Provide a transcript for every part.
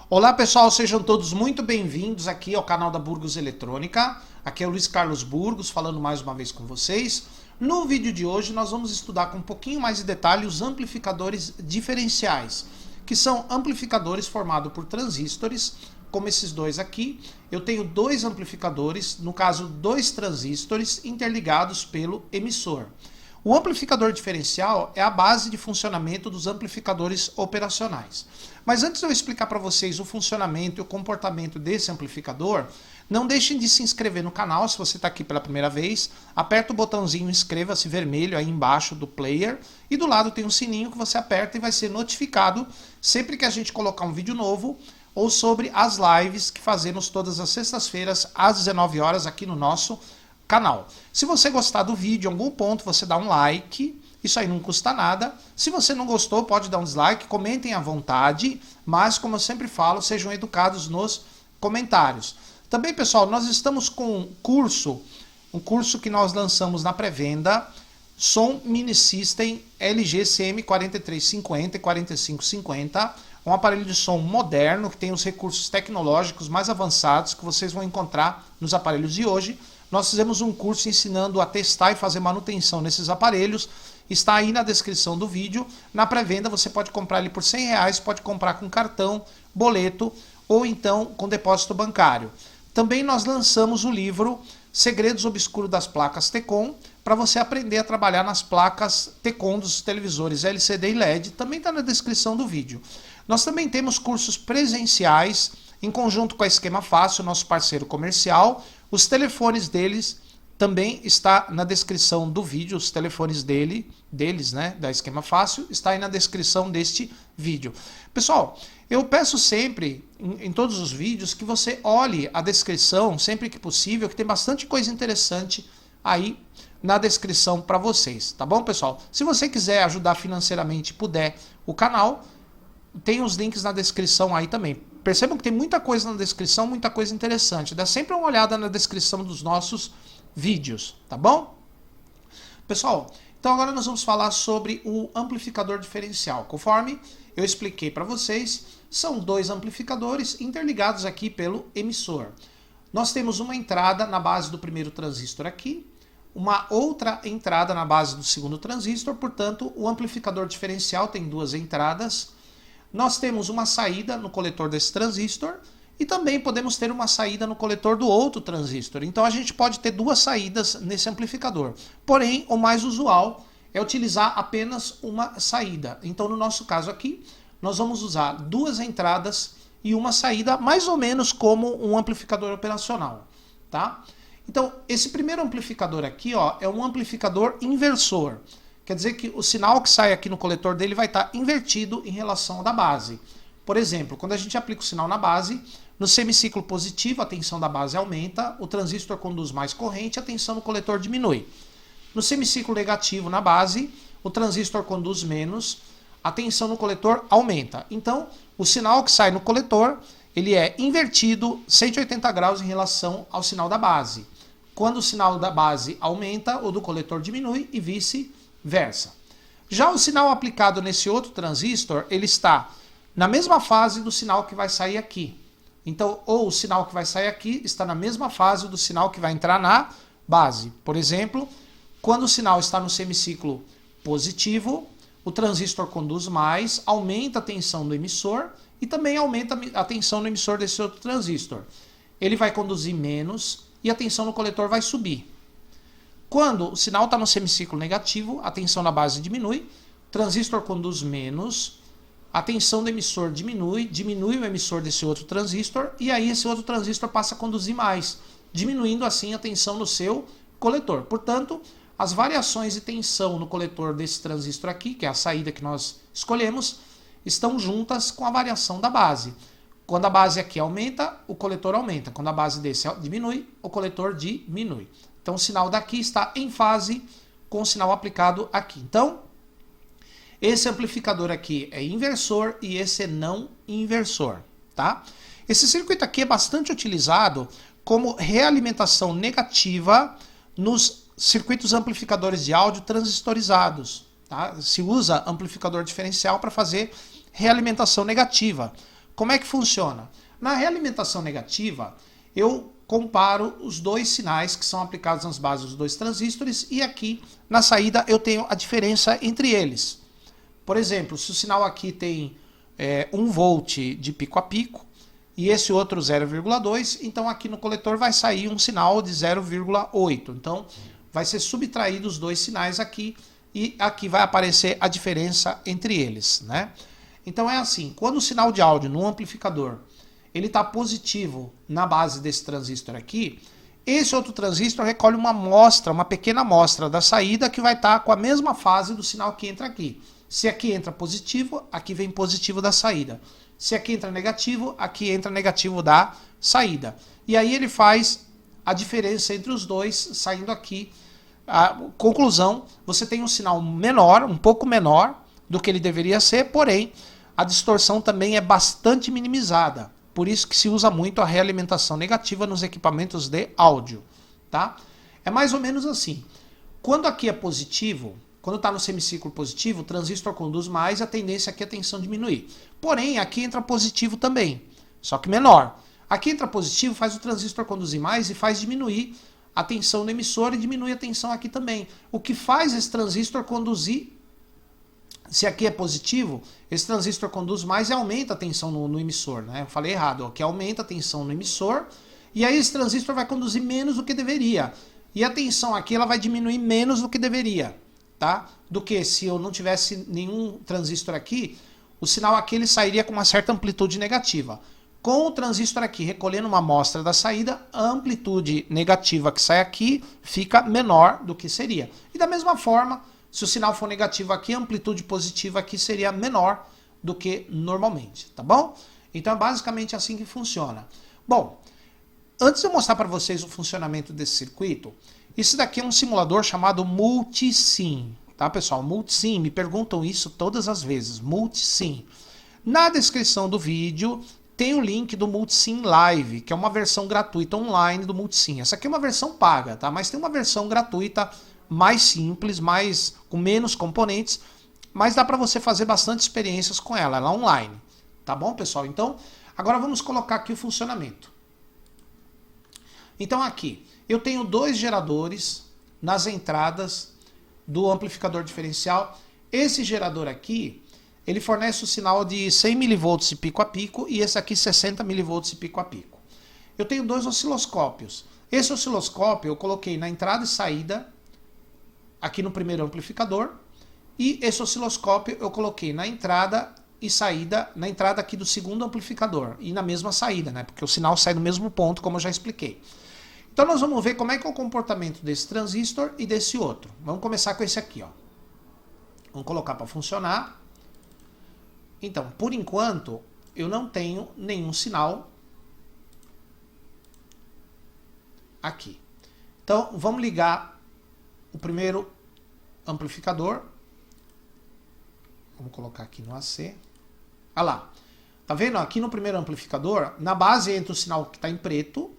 Olá pessoal, sejam todos muito bem-vindos aqui ao canal da Burgos Eletrônica. Aqui é o Luiz Carlos Burgos falando mais uma vez com vocês. No vídeo de hoje nós vamos estudar com um pouquinho mais de detalhe os amplificadores diferenciais, que são amplificadores formados por transistores, como esses dois aqui. Eu tenho dois amplificadores, no caso dois transistores interligados pelo emissor. O amplificador diferencial é a base de funcionamento dos amplificadores operacionais. Mas antes de eu explicar para vocês o funcionamento e o comportamento desse amplificador, não deixem de se inscrever no canal se você está aqui pela primeira vez. Aperta o botãozinho inscreva-se vermelho aí embaixo do player e do lado tem um sininho que você aperta e vai ser notificado sempre que a gente colocar um vídeo novo ou sobre as lives que fazemos todas as sextas-feiras às 19 horas aqui no nosso canal. Se você gostar do vídeo, em algum ponto você dá um like, isso aí não custa nada. Se você não gostou, pode dar um dislike, comentem à vontade, mas como eu sempre falo, sejam educados nos comentários. Também, pessoal, nós estamos com um curso que nós lançamos na pré-venda, Som Mini System LG CM4350 e 4550, um aparelho de som moderno que tem os recursos tecnológicos mais avançados que vocês vão encontrar nos aparelhos de hoje. Nós fizemos um curso ensinando a testar e fazer manutenção nesses aparelhos. Está aí na descrição do vídeo. Na pré-venda você pode comprar ele por R$100, pode comprar com cartão, boleto ou então com depósito bancário. Também nós lançamos o livro Segredos Obscuros das Placas Tecon, para você aprender a trabalhar nas placas Tecon dos televisores LCD e LED. Também está na descrição do vídeo. Nós também temos cursos presenciais em conjunto com a Esquema Fácil, nosso parceiro comercial. Os telefones deles também está na descrição do vídeo, os telefones deles, né, da Esquema Fácil, está aí na descrição deste vídeo. Pessoal, eu peço sempre, em todos os vídeos, que você olhe a descrição, sempre que possível, que tem bastante coisa interessante aí na descrição para vocês, tá bom, pessoal? Se você quiser ajudar financeiramente e puder o canal, tem os links na descrição aí também. Percebam que tem muita coisa na descrição, muita coisa interessante. Dá sempre uma olhada na descrição dos nossos vídeos, tá bom? Pessoal, então agora nós vamos falar sobre o amplificador diferencial. Conforme eu expliquei para vocês, são dois amplificadores interligados aqui pelo emissor. Nós temos uma entrada na base do primeiro transistor aqui, uma outra entrada na base do segundo transistor, portanto, o amplificador diferencial tem duas entradas. Nós temos uma saída no coletor desse transistor e também podemos ter uma saída no coletor do outro transistor. Então a gente pode ter duas saídas nesse amplificador. Porém, o mais usual é utilizar apenas uma saída. Então no nosso caso aqui, nós vamos usar duas entradas e uma saída, mais ou menos como um amplificador operacional, tá? Então esse primeiro amplificador aqui, ó, é um amplificador inversor. Quer dizer que o sinal que sai aqui no coletor dele vai estar invertido em relação ao da base. Por exemplo, quando a gente aplica o sinal na base, no semiciclo positivo a tensão da base aumenta, o transistor conduz mais corrente, a tensão no coletor diminui. No semiciclo negativo na base, o transistor conduz menos, a tensão no coletor aumenta. Então, o sinal que sai no coletor, ele é invertido 180 graus em relação ao sinal da base. Quando o sinal da base aumenta, o do coletor diminui e vice-versa. Já o sinal aplicado nesse outro transistor, ele está na mesma fase do sinal que vai sair aqui. Então, ou o sinal que vai sair aqui está na mesma fase do sinal que vai entrar na base. Por exemplo, quando o sinal está no semiciclo positivo, o transistor conduz mais, aumenta a tensão do emissor e também aumenta a tensão no emissor desse outro transistor. Ele vai conduzir menos e a tensão no coletor vai subir. Quando o sinal está no semiciclo negativo, a tensão na base diminui, o transistor conduz menos, a tensão do emissor diminui o emissor desse outro transistor, e aí esse outro transistor passa a conduzir mais, diminuindo assim a tensão no seu coletor. Portanto, as variações de tensão no coletor desse transistor aqui, que é a saída que nós escolhemos, estão juntas com a variação da base. Quando a base aqui aumenta, o coletor aumenta. Quando a base desse diminui, o coletor diminui. Então o sinal daqui está em fase com o sinal aplicado aqui. Então, esse amplificador aqui é inversor e esse é não inversor, tá? Esse circuito aqui é bastante utilizado como realimentação negativa nos circuitos amplificadores de áudio transistorizados, tá? Se usa amplificador diferencial para fazer realimentação negativa. como é que funciona? Na realimentação negativa, eu comparo os dois sinais que são aplicados nas bases dos dois transistores e aqui na saída eu tenho a diferença entre eles. Por exemplo, se o sinal aqui tem 1 volt de pico a pico e esse outro 0,2, então aqui no coletor vai sair um sinal de 0,8. Então vai ser subtraído os dois sinais aqui e aqui vai aparecer a diferença entre eles, né? Então é assim, quando o sinal de áudio no amplificador ele está positivo na base desse transistor aqui, esse outro transistor recolhe uma amostra, uma pequena amostra da saída que vai estar com a mesma fase do sinal que entra aqui. Se aqui entra positivo, aqui vem positivo da saída. Se aqui entra negativo, aqui entra negativo da saída. E aí ele faz a diferença entre os dois, saindo aqui. A conclusão, você tem um sinal menor, um pouco menor do que ele deveria ser, porém a distorção também é bastante minimizada. Por isso que se usa muito a realimentação negativa nos equipamentos de áudio, tá? É mais ou menos assim. Quando aqui é positivo, quando está no semicírculo positivo, o transistor conduz mais e a tendência aqui é a tensão diminuir. Porém, aqui entra positivo também, só que menor. Aqui entra positivo, faz o transistor conduzir mais e faz diminuir a tensão do emissor e diminui a tensão aqui também. O que faz esse transistor conduzir, se aqui é positivo, esse transistor conduz mais e aumenta a tensão no emissor, né? Eu falei errado, aqui aumenta a tensão no emissor e aí esse transistor vai conduzir menos do que deveria. E a tensão aqui ela vai diminuir menos do que deveria, tá? Do que se eu não tivesse nenhum transistor aqui, o sinal aqui ele sairia com uma certa amplitude negativa. Com o transistor aqui recolhendo uma amostra da saída, a amplitude negativa que sai aqui fica menor do que seria. E da mesma forma, se o sinal for negativo aqui, a amplitude positiva aqui seria menor do que normalmente, tá bom? Então é basicamente assim que funciona. Bom, antes de eu mostrar para vocês o funcionamento desse circuito, esse daqui é um simulador chamado Multisim, tá pessoal? Multisim, me perguntam isso todas as vezes, Multisim. Na descrição do vídeo tem o link do Multisim Live, que é uma versão gratuita online do Multisim. Essa aqui é uma versão paga, tá? Mas tem uma versão gratuita mais simples, com menos componentes, mas dá para você fazer bastante experiências com ela é online. Tá bom, pessoal? Então, agora vamos colocar aqui o funcionamento. Então aqui, eu tenho dois geradores nas entradas do amplificador diferencial. Esse gerador aqui, ele fornece o sinal de 100 mV de pico a pico e esse aqui 60 mV de pico a pico. Eu tenho dois osciloscópios. Esse osciloscópio eu coloquei na entrada e saída aqui no primeiro amplificador e esse osciloscópio eu coloquei na entrada e saída, na entrada aqui do segundo amplificador e na mesma saída, né? Porque o sinal sai do mesmo ponto, como eu já expliquei. Então nós vamos ver como é que é o comportamento desse transistor e desse outro. Vamos começar com esse aqui, ó. Vamos colocar para funcionar. Então, por enquanto, eu não tenho nenhum sinal aqui. Então, vamos ligar o primeiro amplificador. Vamos colocar aqui no AC. Olha lá. Tá vendo? Aqui no primeiro amplificador, na base entra o sinal que está em preto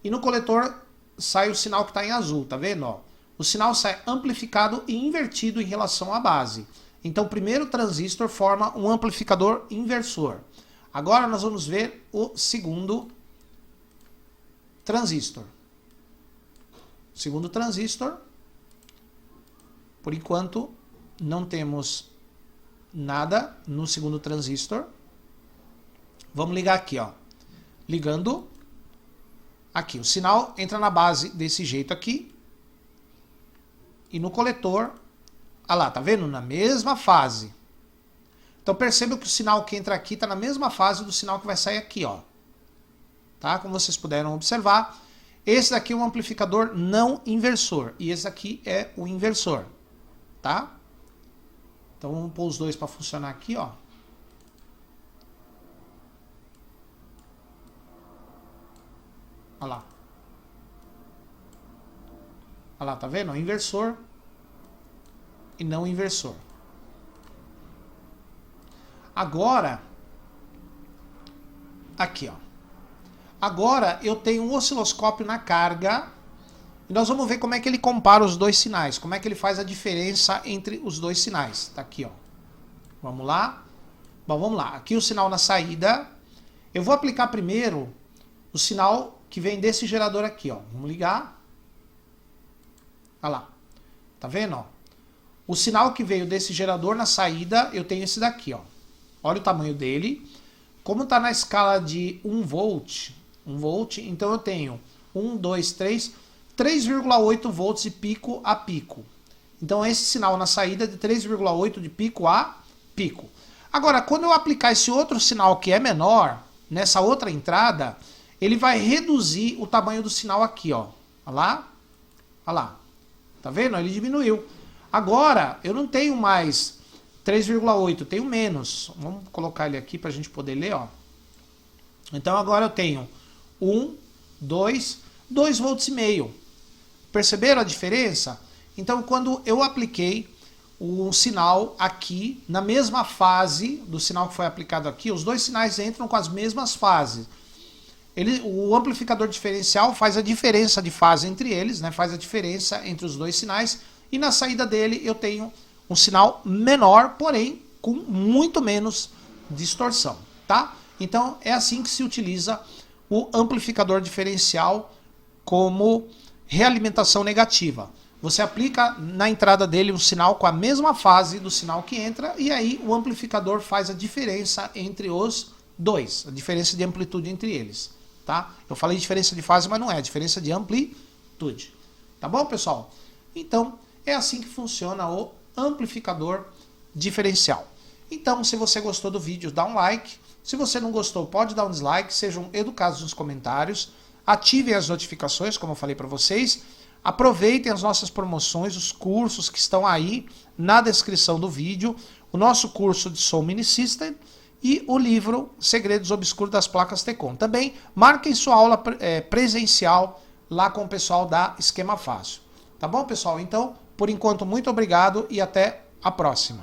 e no coletor sai o sinal que está em azul. Tá vendo? Ó, o sinal sai amplificado e invertido em relação à base. Então o primeiro transistor forma um amplificador inversor. Agora nós vamos ver o segundo transistor. Segundo transistor, por enquanto não temos nada no segundo transistor. Vamos ligar aqui, ó. Ligando aqui, o sinal entra na base desse jeito aqui e no coletor, olha lá, tá vendo? Na mesma fase. Então perceba que o sinal que entra aqui está na mesma fase do sinal que vai sair aqui, ó. Tá? Como vocês puderam observar, esse daqui é um amplificador não inversor e esse aqui é o inversor, tá? Então vamos pôr os dois para funcionar aqui, ó. Olha lá. Olha lá, tá vendo? Inversor e não inversor. Agora, aqui, ó. Agora eu tenho um osciloscópio na carga e nós vamos ver como é que ele compara os dois sinais, como é que ele faz a diferença entre os dois sinais. Tá aqui, ó. Vamos lá. Bom, vamos lá. Aqui o sinal na saída. Eu vou aplicar primeiro o sinal que vem desse gerador aqui, ó. Vamos ligar. Olha lá. Tá vendo, ó? O sinal que veio desse gerador na saída, eu tenho esse daqui, ó. Olha o tamanho dele. Como está na escala de 1 volt, então eu tenho 1, 2, 3, 3,8 volts de pico a pico. Então esse sinal na saída é de 3,8 de pico a pico. Agora, quando eu aplicar esse outro sinal que é menor, nessa outra entrada, ele vai reduzir o tamanho do sinal aqui, ó. Olha lá. Olha lá. Tá vendo? Ele diminuiu. Agora, eu não tenho mais 3,8, tenho menos. Vamos colocar ele aqui para a gente poder ler, ó. Então agora eu tenho 2 volts e meio. Perceberam a diferença? Então quando eu apliquei o sinal aqui, na mesma fase do sinal que foi aplicado aqui, os dois sinais entram com as mesmas fases. O amplificador diferencial faz a diferença de fase entre eles, né? Faz a diferença entre os dois sinais, e na saída dele eu tenho um sinal menor, porém com muito menos distorção, tá? Então é assim que se utiliza o amplificador diferencial como realimentação negativa. Você aplica na entrada dele um sinal com a mesma fase do sinal que entra, e aí o amplificador faz a diferença entre os dois, a diferença de amplitude entre eles, tá? Eu falei diferença de fase, mas não é, a diferença de amplitude. Tá bom, pessoal? Então é assim que funciona o amplificador diferencial. Então, se você gostou do vídeo, dá um like. Se você não gostou, pode dar um dislike. Sejam educados nos comentários. Ativem as notificações, como eu falei para vocês. Aproveitem as nossas promoções, os cursos que estão aí na descrição do vídeo. O nosso curso de Som Mini System e o livro Segredos Obscuros das Placas Tecon. Também marquem sua aula presencial lá com o pessoal da Esquema Fácil. Tá bom, pessoal? Então, por enquanto, muito obrigado e até a próxima.